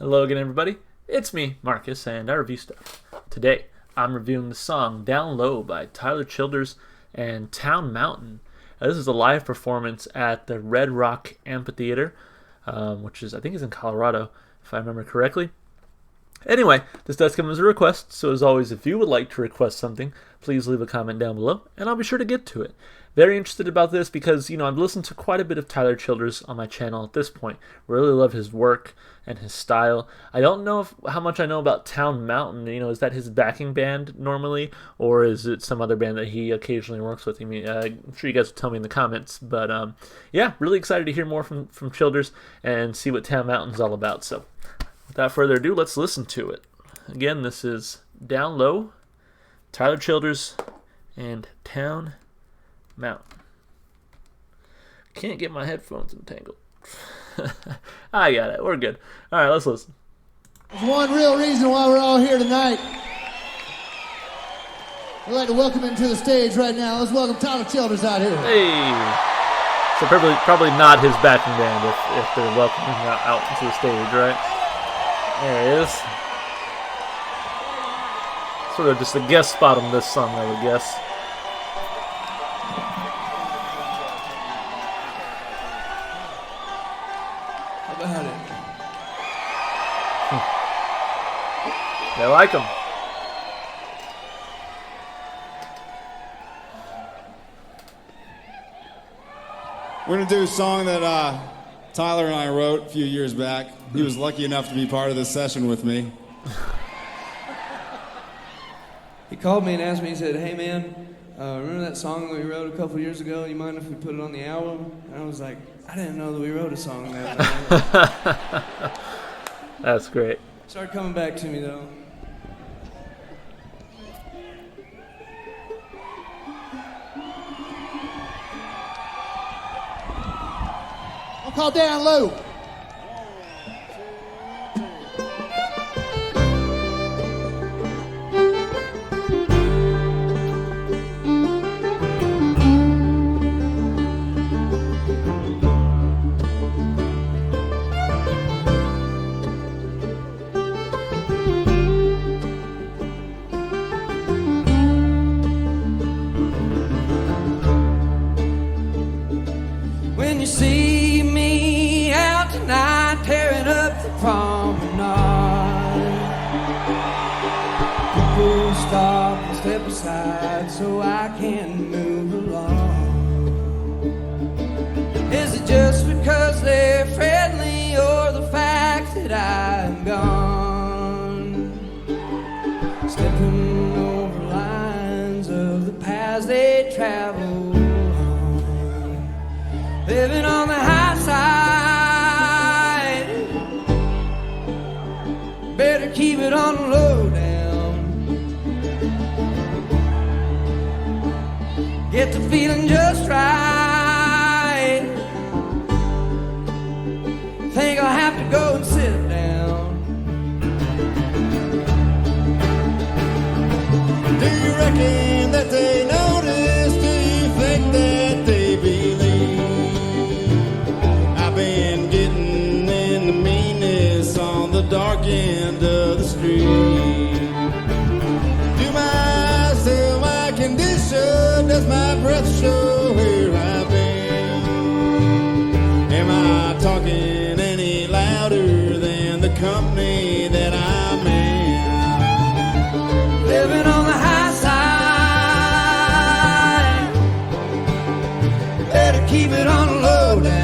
Hello again, everybody. It's me, Marcus, and I review stuff. Today, I'm reviewing the song Down Low by Tyler Childers and Town Mountain. This is a live performance at the Red Rock Amphitheatre, which I think is in Colorado, if I remember correctly. Anyway, this does come as a request, so as always, if you would like to request something, please leave a comment down below, and I'll be sure to get to it. Very interested about this because, I've listened to quite a bit of Tyler Childers on my channel at this point. Really love his work and his style. I don't know how much I know about Town Mountain. Is that his backing band normally, or is it some other band that he occasionally works with? I'm sure you guys will tell me in the comments. But yeah, really excited to hear more from Childers and see what Town Mountain's all about. So without further ado, let's listen to it. Again, this is Down Low, Tyler Childers, and Town Mountain. Can't get my headphones entangled. I got it. We're good. All right, let's listen. There's one real reason why we're all here tonight. I'd like to welcome him to the stage right now. Let's welcome Tyler Childers out here. Hey. So probably not his backing band if they're welcoming him out to the stage, right? There he is. Sort of just a guest spot on this song, I would guess. How about it? They like him. We're going to do a song that Tyler and I wrote a few years back. He was lucky enough to be part of this session with me. He called me and asked me, he said, "Hey man, remember that song that we wrote a couple years ago? You mind if we put it on the album?" And I was like, I didn't know that we wrote a song that. That's great. Started coming back to me though. I'll call Down Low. When you see me out tonight tearing up the promenade, people stop and step aside so I can move along. Is it just because they're friendly or the fact that I'm gone? Stepping over lines of the paths they travel, living on the high side. Better keep it on the low down. Get the feeling just right. Think I'll have to go and sit down. Do you reckon that they notice? Do you think that they believe? I've been getting in the meanness on the dark end of the street. Do my still my condition? Does my breath show where I've been? Am I talking any louder than the company that I'm in? Living on the high side. Better keep it on the low down.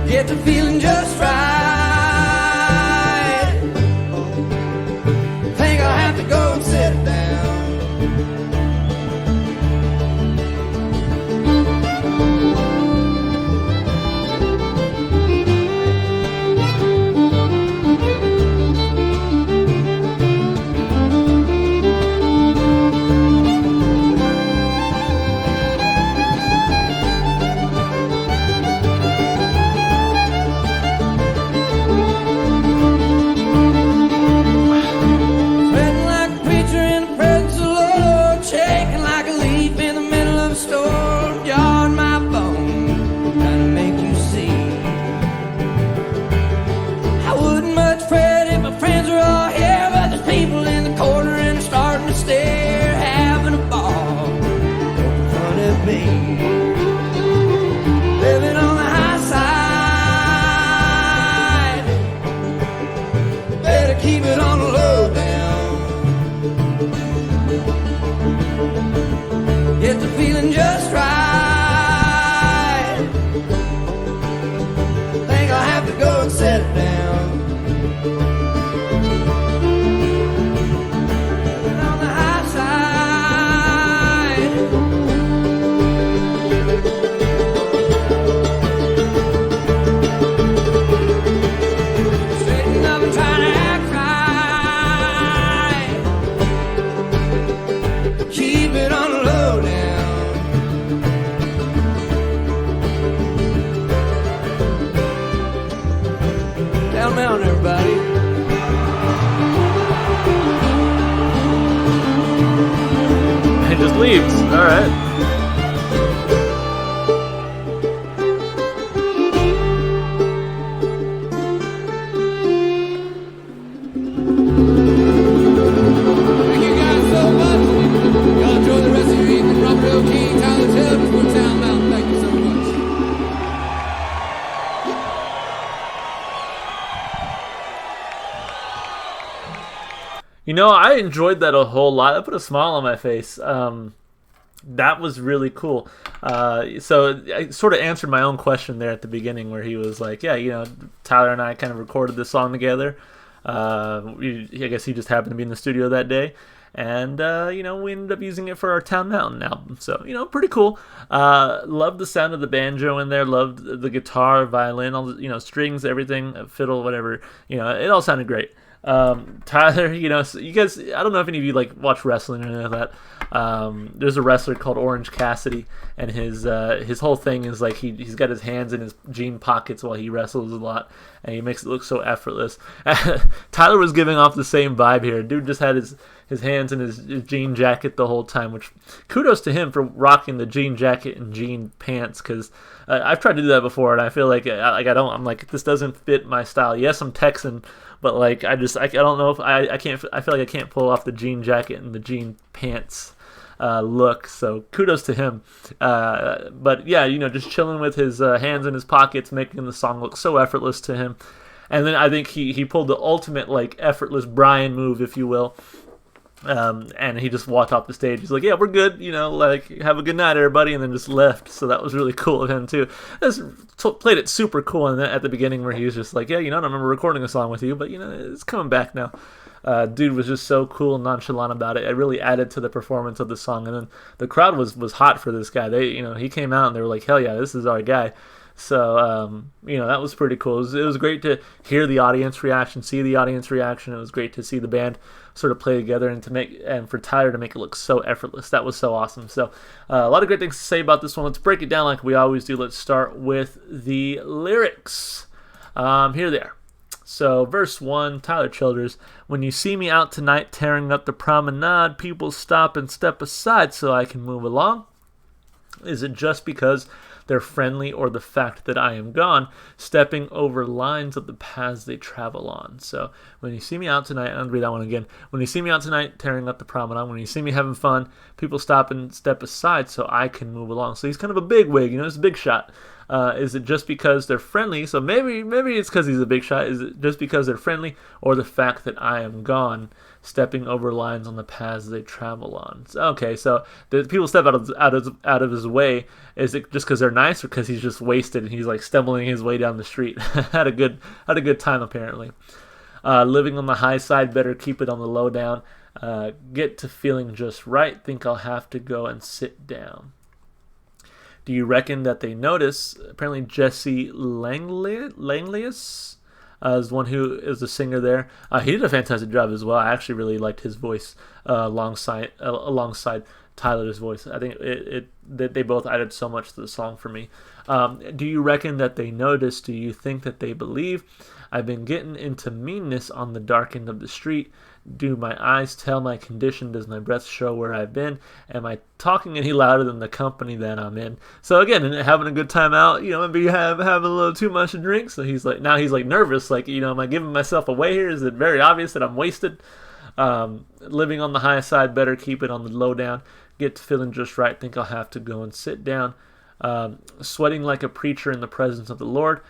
Get the feeling just right. Think I'll have to go and sit down. on, everybody. He just leaves. All right. Thank you guys so much. Y'all enjoy the rest of your evening. Rock Real King, Tyler Childers, from Town Mountain. Thank you so much. You know, I enjoyed that a whole lot. That put a smile on my face. That was really cool. So I sort of answered my own question there at the beginning where he was like, yeah, you know, Tyler and I kind of recorded this song together. I guess he just happened to be in the studio that day. And, you know, we ended up using it for our Town Mountain album. So, you know, pretty cool. Loved the sound of the banjo in there. Loved the guitar, violin, all the, you know, strings, everything, fiddle, whatever. You know, it all sounded great. Tyler, you know, so you guys, I don't know if any of you like watch wrestling or anything like that. There's a wrestler called Orange Cassidy, and his whole thing is like he's got his hands in his jean pockets while he wrestles a lot, and he makes it look so effortless. Tyler was giving off the same vibe here. Dude just had his hands in his jean jacket the whole time, which kudos to him for rocking the jean jacket and jean pants, because I've tried to do that before, and I feel like I'm like, this doesn't fit my style. Yes, I'm Texan, but like I don't know if I feel like I can't pull off the jean jacket and the jean pants look. So kudos to him. But yeah, you know, just chilling with his hands in his pockets, making the song look so effortless to him. And then I think he pulled the ultimate like effortless Brian move, if you will. And he just walked off the stage. He's like, yeah, we're good, you know, like, have a good night, everybody, and then just left. So that was really cool of him, too. Played it super cool, and then at the beginning where he was just like, yeah, you know, I don't remember recording a song with you, but, you know, it's coming back now. Dude was just so cool and nonchalant about it. It really added to the performance of the song, and then the crowd was hot for this guy. He came out, and they were like, hell yeah, this is our guy. So, you know, that was pretty cool. It was great to hear the audience reaction, see the audience reaction. It was great to see the band sort of play together and for Tyler to make it look so effortless. That was so awesome. So, a lot of great things to say about this one. Let's break it down like we always do. Let's start with the lyrics. Here they are. So, verse 1, Tyler Childers, when you see me out tonight tearing up the promenade, people stop and step aside so I can move along. Is it just because they're friendly, or the fact that I am gone, stepping over lines of the paths they travel on? So when you see me out tonight, I'll read that one again. When you see me out tonight tearing up the promenade, when you see me having fun, people stop and step aside so I can move along. So he's kind of a big wig, you know, he's a big shot. Is it just because they're friendly? So maybe it's because he's a big shot. Is it just because they're friendly, or the fact that I am gone, stepping over lines on the paths they travel on? Okay, so the people step out of his way. Is it just because they're nice, or because he's just wasted and he's like stumbling his way down the street? had a good time apparently. Living on the high side, better keep it on the low down. Get to feeling just right. Think I'll have to go and sit down. Do you reckon that they notice? Apparently Jesse Langlius is one who is the singer there. He did a fantastic job as well. I actually really liked his voice alongside Tyler's voice. I think they both added so much to the song for me. Do you reckon that they notice? Do you think that they believe? I've been getting into meanness on the dark end of the street. Do my eyes tell my condition? Does my breath show where I've been? Am I talking any louder than the company that I'm in? So again, having a good time out, you know, maybe having a little too much to drink. So he's like nervous, like, you know, am I giving myself away here? Is it very obvious that I'm wasted? Living on the high side, better keep it on the low down. Get to feeling just right. Think I'll have to go and sit down. Sweating like a preacher in the presence of the Lord.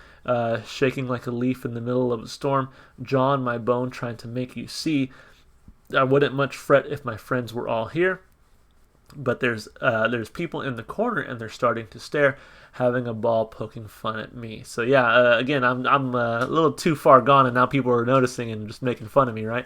Shaking like a leaf in the middle of a storm. Jaw on my bone, trying to make you see. I wouldn't much fret if my friends were all here, but there's people in the corner and they're starting to stare, having a ball poking fun at me. So yeah, again, I'm a little too far gone, and now people are noticing and just making fun of me, right?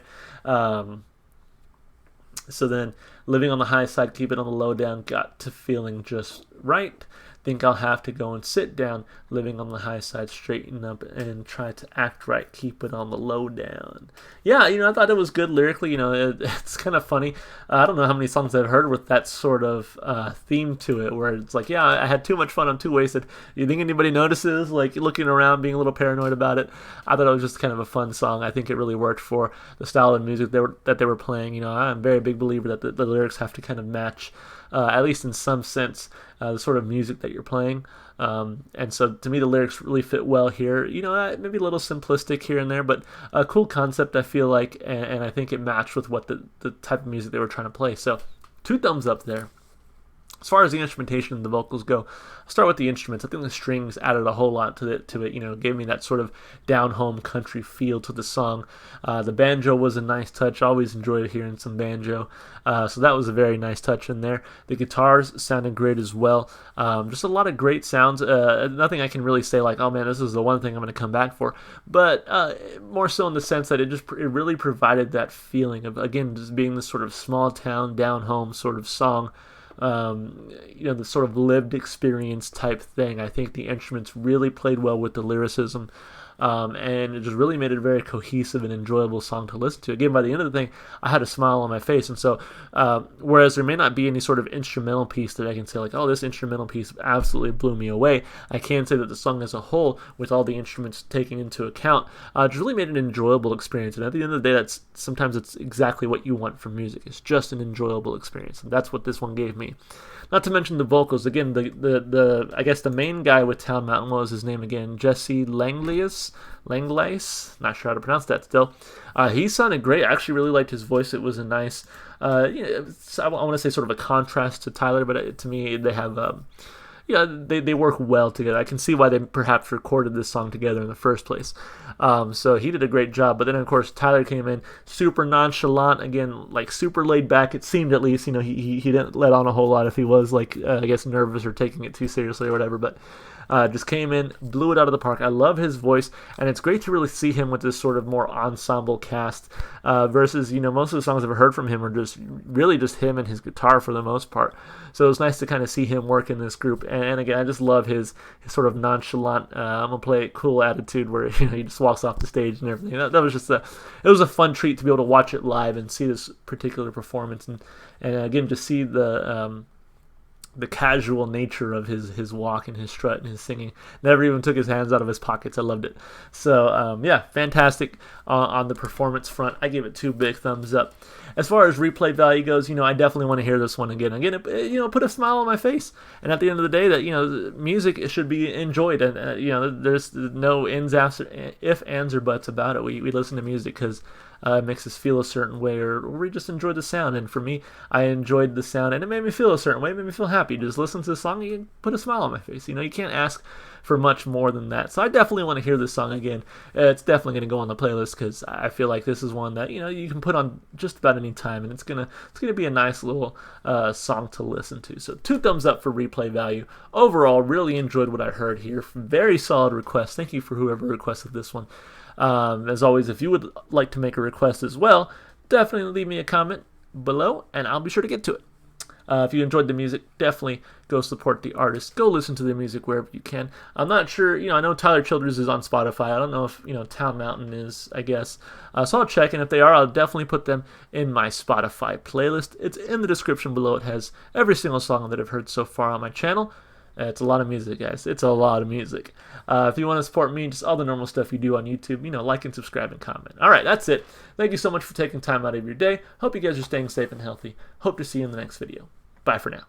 So then, living on the high side, keep it on the low down. Got to feeling just right. Think I'll have to go and sit down, living on the high side, straighten up and try to act right, keep it on the low down. Yeah, I thought it was good lyrically. It's kind of funny. I don't know how many songs I've heard with that sort of theme to it, where it's like, yeah, I had too much fun, I'm too wasted. You think anybody notices? Like, looking around, being a little paranoid about it. I thought it was just kind of a fun song. I think it really worked for the style of music that they were playing. I'm a very big believer that the lyrics have to kind of match, at least in some sense, the sort of music that you're playing. And so to me, the lyrics really fit well here. Maybe a little simplistic here and there, but a cool concept, I feel like, and I think it matched with what the type of music they were trying to play. So 2 thumbs up there. As far as the instrumentation and the vocals go, I'll start with the instruments. I think the strings added a whole lot to it. Gave me that sort of down-home country feel to the song. The banjo was a nice touch. I always enjoyed hearing some banjo. So that was a very nice touch in there. The guitars sounded great as well. Just a lot of great sounds. Nothing I can really say like, oh man, this is the one thing I'm going to come back for. But more so in the sense that it really provided that feeling of, again, just being this sort of small town, down-home sort of song. The sort of lived experience type thing. I think the instruments really played well with the lyricism, and it just really made it a very cohesive and enjoyable song to listen to. Again, by the end of the thing, I had a smile on my face, and so whereas there may not be any sort of instrumental piece that I can say like, oh, this instrumental piece absolutely blew me away, I can say that the song as a whole, with all the instruments taken into account, just really made an enjoyable experience. And at the end of the day, sometimes it's exactly what you want from music. It's just an enjoyable experience, and that's what this one gave me. Not to mention the vocals. Again, I guess the main guy with Town Mountain, what was his name again? Jesse Langlais, not sure how to pronounce that still. He sounded great. I actually really liked his voice. It was a nice, I want to say sort of a contrast to Tyler, but to me they have, they work well together. I can see why they perhaps recorded this song together in the first place. So he did a great job. But then, of course, Tyler came in super nonchalant, again, like super laid back. It seemed, at least, he didn't let on a whole lot if he was, like, I guess, nervous or taking it too seriously or whatever. But just came in, blew it out of the park. I love his voice, and it's great to really see him with this sort of more ensemble cast versus, most of the songs I've heard from him are just really just him and his guitar for the most part. So it was nice to kind of see him work in this group. And again, I just love his sort of nonchalant, I'm going to play it cool attitude where he just walks off the stage and everything. That was just it was a fun treat to be able to watch it live and see this particular performance. And again, just see the casual nature of his walk and his strut and his singing. Never even took his hands out of his pockets. I loved it. So, fantastic on the performance front. I give it 2 big thumbs up. As far as replay value goes, I definitely want to hear this one again. Again, put a smile on my face. And at the end of the day, that, music should be enjoyed. And, there's no ifs, ands, or buts about it. We listen to music because it makes us feel a certain way, or we just enjoy the sound. And for me, I enjoyed the sound, and it made me feel a certain way. It made me feel happy. Just listen to the song, and you put a smile on my face. You can't ask for much more than that. So I definitely want to hear this song again. It's definitely going to go on the playlist because I feel like this is one that you can put on just about any time, and it's gonna be a nice little song to listen to. So 2 thumbs up for replay value. Overall, really enjoyed what I heard here. Very solid request. Thank you for whoever requested this one. As always, if you would like to make a request as well, definitely leave me a comment below, and I'll be sure to get to it. If you enjoyed the music, definitely go support the artist. Go listen to the music wherever you can. I'm not sure, I know Tyler Childers is on Spotify. I don't know if, Town Mountain is, I guess. So I'll check, and if they are, I'll definitely put them in my Spotify playlist. It's in the description below. It has every single song that I've heard so far on my channel. It's a lot of music, guys. It's a lot of music. If you want to support me, just all the normal stuff you do on YouTube, like and subscribe and comment. All right, that's it. Thank you so much for taking time out of your day. Hope you guys are staying safe and healthy. Hope to see you in the next video. Bye for now.